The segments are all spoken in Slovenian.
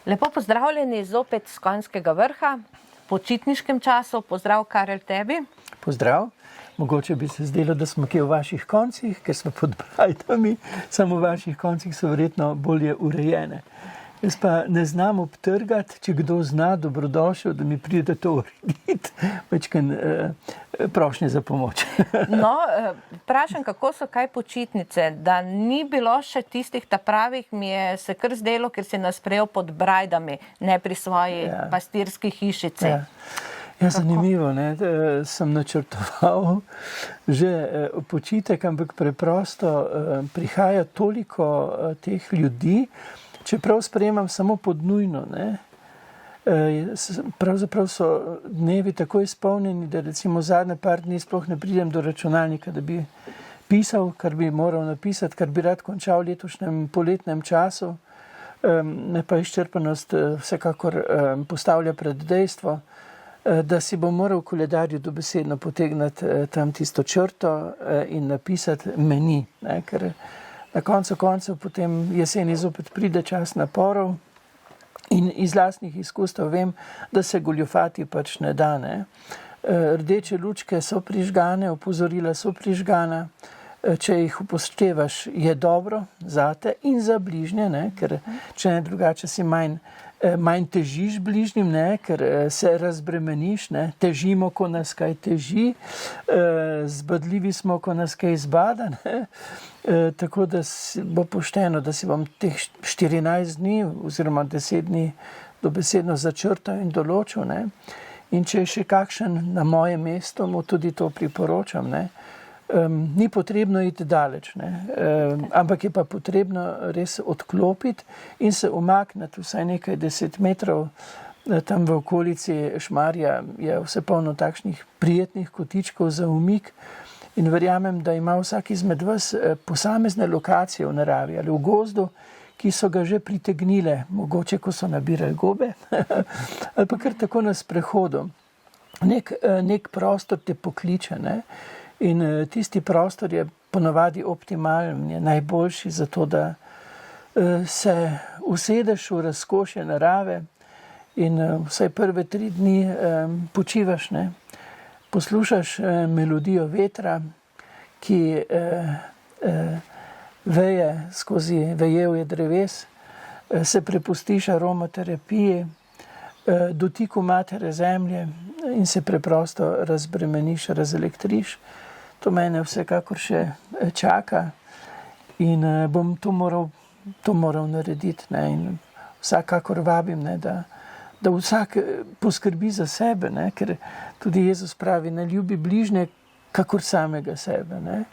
Lepo pozdravljeni zopet z Konjskega vrha, v počitniškem času. Pozdrav, Karel, tebi. Pozdrav. Mogoče bi se zdelo, da smo kje v vaših koncih, ker smo pod Brajdami, samo v vaših koncih so verjetno bolje urejene. Jaz pa ne znam obtrgati, če kdo zna, dobrodošel, da mi pride to urediti, večkrat prošnje za pomoč. No, vprašam, kako so kaj počitnice, da ni bilo še tistih pravih, mi je se kar zdelo, ker si nas sprejel pod Brajdami, ne pri svoji pastirski hišici. Ja, zanimivo, ne? Sem načrtoval že počitek, ampak preprosto prihaja toliko teh ljudi, čeprav sprejemam samo pod nujno, ne? Pravzaprav so dnevi tako izpolnjeni, da recimo zadnje par dni sploh ne pridem do računalnika, da bi pisal, kar bi moral napisati, kar bi rad končal v letošnjem poletnem času. Me pa izčrpanost vsekakor postavlja pred dejstvo, da si bom moral v koledarju dobesedno potegniti tam tisto črto in napisati meni, ne? Ker na koncu koncev potem jeseni zopet pride čas naporov in iz lastnih izkustev vem, da se goljufati pač ne da, ne. Rdeče lučke so prižgane, opozorila so prižgana, če jih upoštevaš, je dobro zate in za bližnje, ne, ker če ne drugače si manj težiš bližnjim, ne, ker se razbremeniš, ne, težimo, ko nas kaj teži, zbadljivi smo, ko nas kaj zbada, ne. Tako da bo pošteno, da si bom teh 14 dni oziroma 10 dni dobesedno začrtal in določil, ne. In če je še kakšen na moje mesto, mu tudi to priporočam, ne. Ni potrebno iti daleč, ne? Ampak je pa potrebno res odklopiti in se umakniti vsaj nekaj 10 metrov. Tam v okolici Šmarja je vse polno takšnih prijetnih kotičkov za umik in verjamem, da ima vsak izmed vas posamezne lokacije v naravi ali v gozdu, ki so ga že pritegnile, mogoče ko so nabirali gobe ali pa kar tako na sprehodu. Nek prostor te pokliče, ne? In tisti prostor je ponavadi optimalen, je najboljši za to, da se usedeš v razkošje narave in vsaj prve 3 dni počivaš, ne? Poslušaš melodijo vetra, ki veje skozi vejevje dreves, se prepustiš aromaterapiji, dotiku matere zemlje in se preprosto razbremeniš, razelektriš. To mene vsekakor še čaka in bom to moral narediti, ne? In vsakakor vabim, ne, da vsak poskrbi za sebe, ne? Ker tudi Jezus pravi, ne ljubi bližnje kakor samega sebe, ne?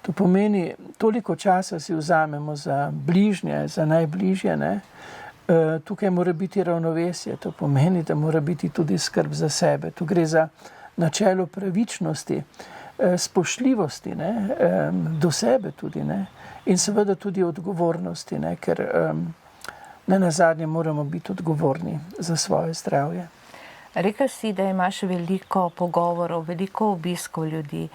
To pomeni, toliko časa si vzamemo za bližnje, za najbližje, ne? Tukaj mora biti ravnovesje, to pomeni, da mora biti tudi skrb za sebe. Tu gre za načelo pravičnosti, spoštljivosti, ne, do sebe tudi, ne, in seveda tudi odgovornosti, ne, ker ne nazadnje moramo biti odgovorni za svoje zdravje. Rekel si, da imaš veliko pogovorov, veliko obiskov ljudi.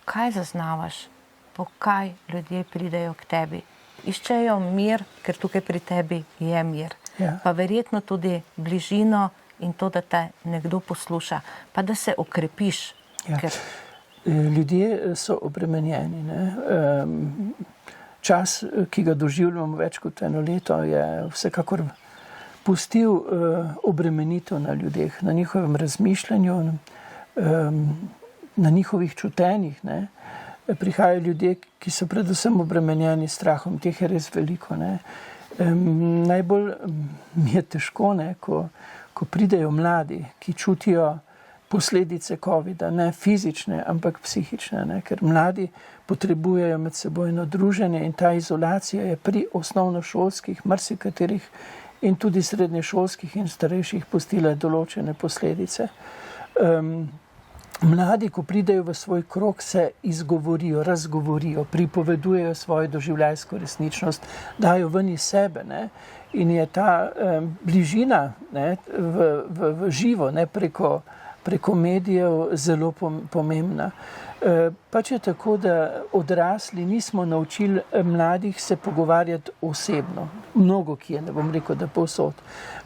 Kaj zaznavaš? Po kaj ljudje pridejo k tebi? Iščejo mir, ker tukaj pri tebi je mir. Ja. Pa verjetno tudi bližino in to, da te nekdo posluša, pa da se okrepiš. Ja. Ljudje so obremenjeni, ne? Čas, ki ga doživljamo več kot 1 leto, je vsekakor pustil obremenitev na ljudeh, na njihovem razmišljanju, na njihovih čutenjih, ne? Prihajajo ljudje, ki so predvsem obremenjeni strahom, teh je res veliko, ne? Najbolj mi je težko, ne, ko pridejo mladi, ki čutijo posledice covida, ne fizične, ampak psihične, ne? Ker mladi potrebujejo medsebojno druženje in ta izolacija je pri osnovnošolskih, marsikaterih in tudi srednješolskih in starejših pustila določene posledice. Mladi, ko pridejo v svoj krog, se izgovorijo, razgovorijo, pripovedujejo svojo doživljajsko resničnost, dajo ven iz sebe, ne? In je ta bližina, ne, v živo, ne, preko medijev zelo pomembna. Pač je tako, da odrasli nismo naučili mladih se pogovarjati osebno. Mnogo kje, ne bom rekel, da povsod.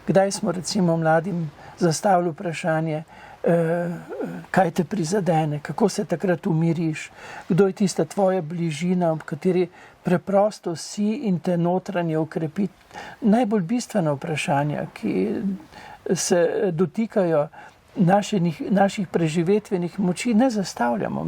Kdaj smo recimo mladim zastavili vprašanje, kaj te prizadene, kako se takrat umiriš, kdo je tista tvoja bližina, ob kateri preprosto si in te notranje ukrepi. Najbolj bistvena vprašanja, ki se dotikajo naših preživetvenih moči, ne zastavljamo.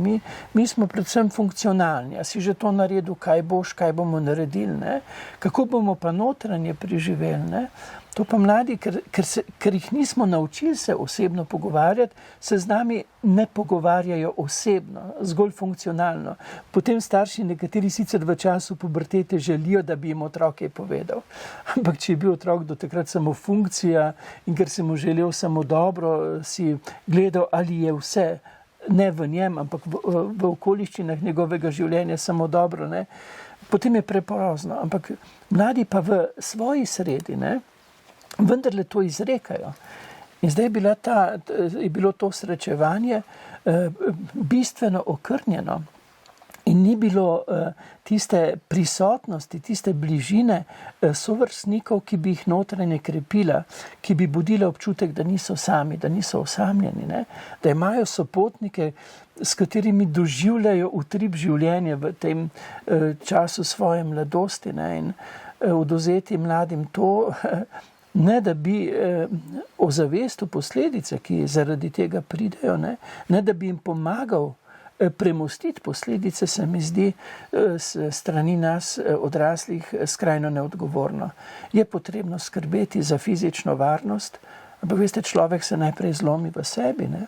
Mi smo predvsem funkcionalni. A si že to naredil, kaj boš, kaj bomo naredili, ne? Kako bomo pa notranje preživeli, ne? To pa mladi, ker jih nismo naučili se osebno pogovarjati, se z nami ne pogovarjajo osebno, zgolj funkcionalno. Potem starši nekateri sicer v času pubertete želijo, da bi jim otrok kaj povedal. Ampak če je bil otrok do takrat samo funkcija in ker se mu želel samo dobro, si gledal, ali je vse, ne v njem, ampak v okoliščinah njegovega življenja samo dobro, ne? Potem je prepozno. Ampak mladi pa v svoji sredi, ne, vendarle to izrekajo. In zdaj je bilo to srečevanje bistveno okrnjeno in ni bilo tiste prisotnosti, tiste bližine sovrstnikov, ki bi jih notranje krepila, ki bi budila občutek, da niso sami, da niso osamljeni, ne? Da imajo sopotnike, s katerimi doživljajo utrip življenja v tem času svoje mladosti, ne? In odvzeti mladim to, ne da bi ozavestil posledice, ki zaradi tega pridejo, ne da bi jim pomagal premostiti posledice, se mi zdi strani nas odraslih skrajno neodgovorno. Je potrebno skrbeti za fizično varnost, ampak veste, človek se najprej zlomi v sebi, ne?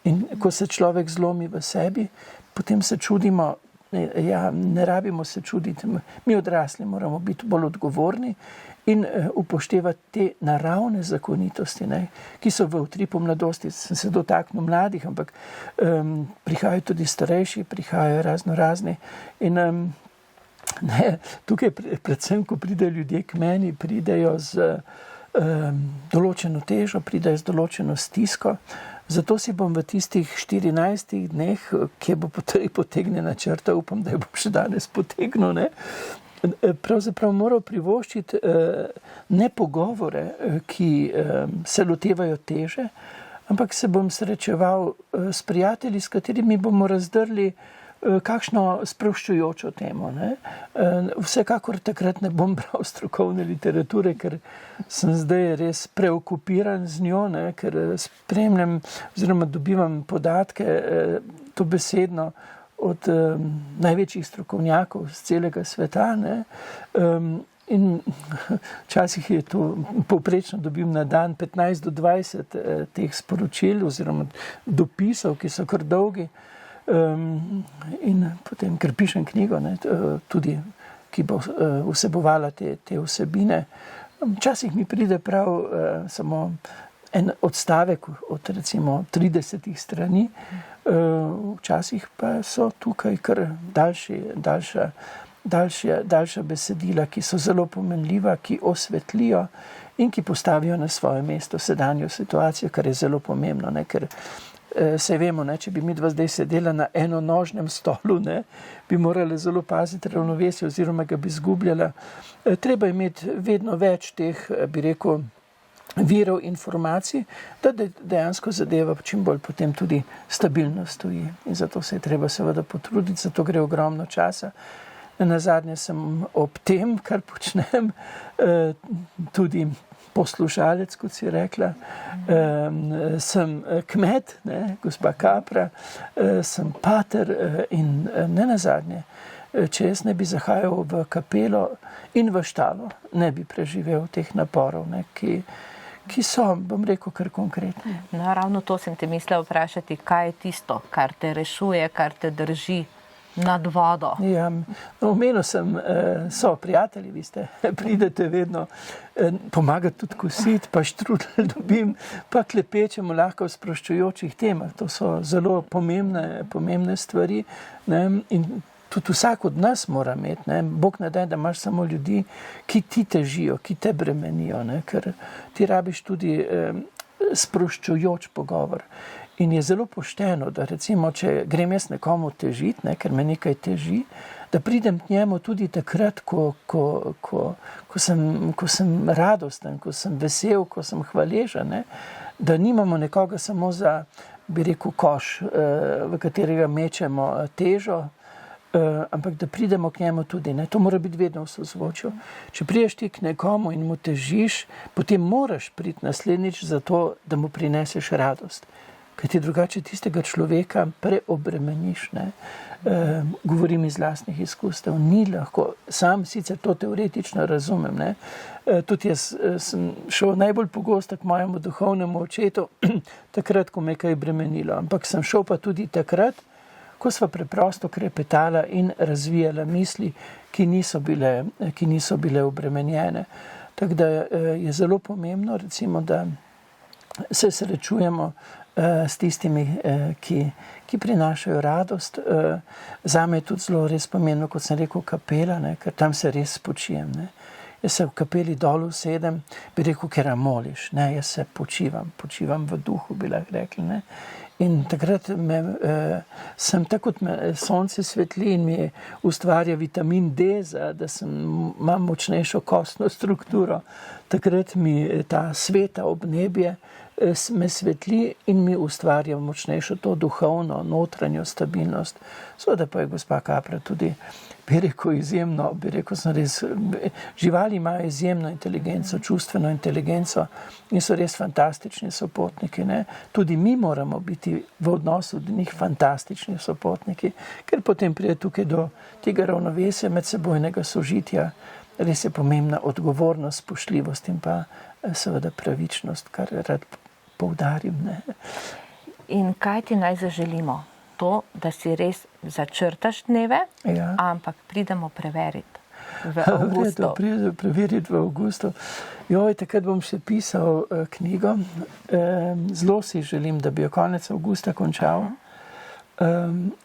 In ko se človek zlomi v sebi, potem se čudimo, ja, ne rabimo se čuditi, mi odrasli moramo biti bolj odgovorni in upoštevati te naravne zakonitosti, ne, ki so v utripu mladosti. Sem se dotaknil mladih, ampak prihajajo tudi starejši, prihajajo razni. In tukaj predvsem, ko pridejo ljudje k meni, pridejo z določeno težo, pridejo z določeno stisko. Zato si bom v tistih 14 dneh, kje bo potegnjena črta, upam, da jo bom še danes potegnil, ne, pravzaprav moral privoščiti ne pogovore, ki se lotevajo teže, ampak se bom srečeval s prijatelji, s katerimi bomo razdrli kakšno sproščujočo temo, ne. Vsekakor takrat ne bom bral strokovne literature, ker sem zdaj res preokupiran z njo, ne, ker spremljam oziroma dobivam podatke dobesedno od največjih strokovnjakov z celega sveta, ne. In včasih je to, povprečno dobim na dan 15 do 20 teh sporočil oziroma dopisov, ki so kar dolgi. In potem, ker pišem knjigo, ne, tudi, ki bo vsebovala te vsebine, včasih mi pride prav samo en odstavek od recimo 30 strani, včasih pa so tukaj kar daljša besedila, ki so zelo pomenljiva, ki osvetlijo in ki postavijo na svoje mesto sedanjo situacijo, kar je zelo pomembno, ne, ker se vemo, ne, če bi midva zdaj sedela na enonožnem stolu, ne, bi morala zelo paziti ravnovesje oziroma ga bi izgubljala. Treba imeti vedno več teh, bi rekel, virov informacij, da dejansko zadeva čim bolj potem tudi stabilno stoji. In zato se je treba seveda potruditi, zato gre ogromno časa. Nazadnje sem ob tem, kar počnem, tudi poslušalec, kot si rekla, sem kmet, ne, gospa Kapra, sem pater in ne nazadnje, če jaz ne bi zahajal v kapelo in v štalo, ne bi preživel teh naporov, ne, ki so, bom rekel, kar konkretni. No, ravno to sem te mislila vprašati, kaj je tisto, kar te rešuje, kar te drži nad vodo. Ja, omenil sem, so prijatelji, vi ste, pridete vedno pomagati tudi kositi, pa štrudel dobim, pa klepečemo lahko v sproščujočih temah. To so zelo pomembne stvari, ne, in tudi vsak od nas mora imeti, ne. Bog ne daj, da imaš samo ljudi, ki ti težijo, ki te bremenijo, ne, ker ti rabiš tudi sproščujoč pogovor. In je zelo pošteno, da recimo, če grem jaz nekomu težiti, ker me nekaj teži, da pridem k njemu tudi takrat, ko sem radosten, ko sem vesel, ko sem hvaležen, da nimamo nekoga samo za, bi rekel, koš, v katerega mečemo težo, ampak da pridemo k njemu tudi. To mora biti vedno v sozvočju. Če prideš ti k nekomu in mu težiš, potem moraš priti naslednjič za to, da mu prineseš radost. Kaj ti drugače tistega človeka preobremeniš. Govorim iz lastnih izkustev, ni lahko, sam sicer to teoretično razumem. Tudi jaz sem šel najbolj pogosto k mojemu duhovnemu očetu, takrat, ko me je kaj bremenilo. Ampak sem šel pa tudi takrat, ko sva preprosto krepetala in razvijala misli, ki niso bile obremenjene. Tako da je zelo pomembno, recimo, da se srečujemo s tistimi, ki prinašajo radost. Zame je tudi zelo res pomembno, kot sem rekel, kapela, ker tam se res spočijem. Jaz se v kapeli dol usedem, bi rekel, ker moliš. Jaz se počivam v duhu, bi lahko rekli. In takrat sem tako, kot me sonce svetli in mi ustvarja vitamin D, da imam močnejšo kostno strukturo. Takrat mi ta sveta obnebje me svetli in mi ustvarja močnejšo to duhovno, notranjo stabilnost. Seveda pa je gospa Kapra tudi, bi rekel, izjemno, sem res, živali imajo izjemno inteligenco, čustveno inteligenco in so res fantastični sopotniki. Tudi mi moramo biti v odnosu do njih fantastični sopotniki, ker potem pride tukaj do tega ravnovesja medsebojnega sožitja. Res je pomembna odgovornost, spoštljivost in pa seveda pravičnost, kar rad poudarim. In kaj ti naj zaželimo? To, da si res začrtaš dneve, ampak pridemo preveriti v avgustu. Preveriti v avgustu. Takrat bom še pisal knjigo. Zelo si želim, da bi jo konec avgusta končal.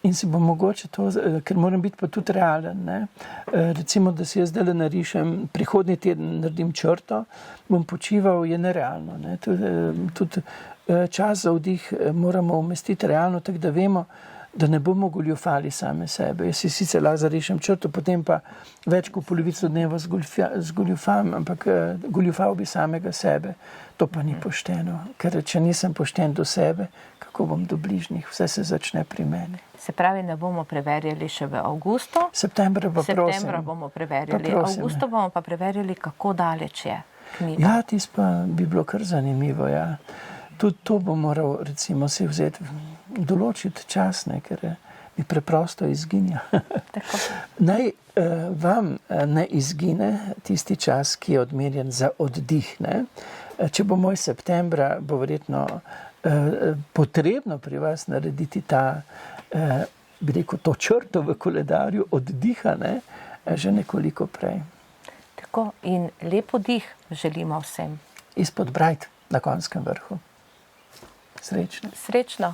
In si bom mogoče to, ker moram biti pa tudi realen. Recimo, da si jaz zdaj narišem, prihodnji teden naredim črto, bom počival, je nerealno. Tudi čas za vdih moramo umestiti realno, tako da vemo, da ne bomo goljufali same sebe. Jaz si sicer lahko zarišem črto, potem pa več kot polovico dneva zgoljufam, ampak goljufal bi samega sebe. To pa ni pošteno, ker če nisem pošten do sebe, kako bom do bližnjih, vse se začne pri meni. Se pravi, ne bomo preverjali še v avgustu. Septembra bomo preverjali. Avgustu bomo pa preverjali, kako daleč je knjiga. Ja, tisto pa bi bilo kar zanimivo, ja. Tudi to bom moral, recimo, si vzeti, določiti čas, ker mi preprosto izginja. Naj vam ne izgine tisti čas, ki je odmerjen za oddih. Če bo moj septembra, bo verjetno potrebno pri vas narediti ta, bi rekel, to črto v koledarju oddiha, že nekoliko prej. Tako, in lep oddih želimo vsem. Izpod Brajt na Konjskem vrhu. Srečno. Srečno.